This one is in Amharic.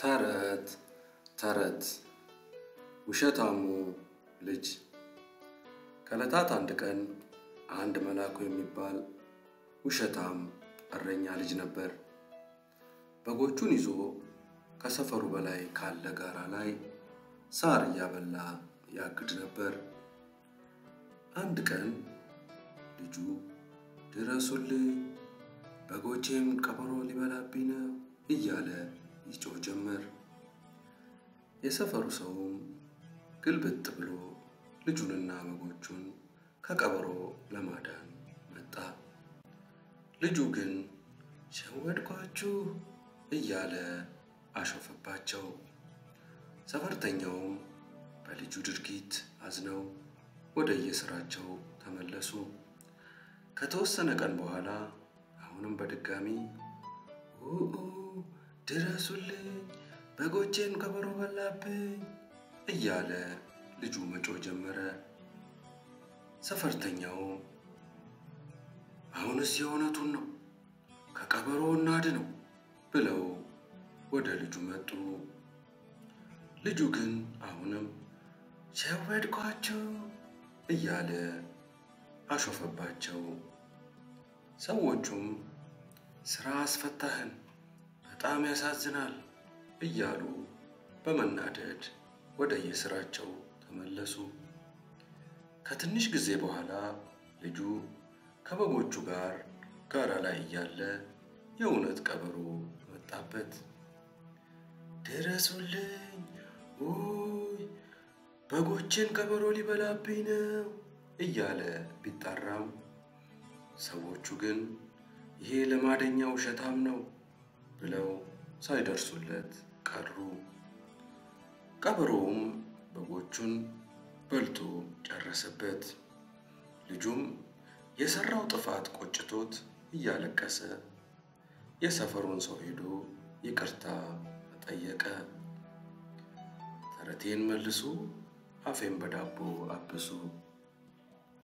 ተረት ተረት ውሸታሙ ልጅ ከለታት አንድ ቀን አንድ መላኩ የሚባል ውሸታም እረኛ ልጅ ነበር። በጎቹን ይዞ ከሰፈሩ በላይ ካለ ጋራ ላይ ሳር ያበላ ያግድ ነበር። አንድ ቀን ልጁ ድረሱልኝ በጎቼም ቀበሮ ሊበላብኝ ነው እያለ ይጮህ ጀመር። የሰፈሩ ሰውም ግልብጥ ብሎ ልጁንና በጎቹን ከቀበሮ ለማዳን መጣ። ልጁ ግን ሸወድኳችሁ እያለ አሾፈባቸው። ሰፈርተኛውም በልጁ ድርጊት አዝነው ወደ የሥራቸው ተመለሱ። ከተወሰነ ቀን በኋላ አሁንም በድጋሚ ድረሱልኝ በጎቼን ቀበሮ በላብኝ እያለ ልጁ መጮህ ጀመረ። ሰፈርተኛው አሁንስ የእውነቱን ነው ከቀበሮ እናድነው ብለው ወደ ልጁ መጡ። ልጁ ግን አሁንም ሸወድኳችሁ እያለ አሾፈባቸው። ሰዎቹም ስራ አስፈታህን በጣም ያሳዝናል እያሉ በመናደድ ወደ የሥራቸው ተመለሱ። ከትንሽ ጊዜ በኋላ ልጁ ከበጎቹ ጋር ጋራ ላይ እያለ የእውነት ቀበሮ መጣበት። ድረሱልኝ ውይ በጎችን ቀበሮ ሊበላብኝ ነው እያለ ቢጣራም ሰዎቹ ግን ይሄ ለማደኛ ውሸታም ነው ብለው ሳይደርሱለት ቀሩ። ቀበሮውም በጎቹን በልቶ ጨረሰበት። ልጁም የሰራው ጥፋት ቆጭቶት እያለቀሰ የሰፈሩን ሰው ሄዶ ይቅርታ ጠየቀ። ተረቴን መልሱ አፌን በዳቦ አብሱ።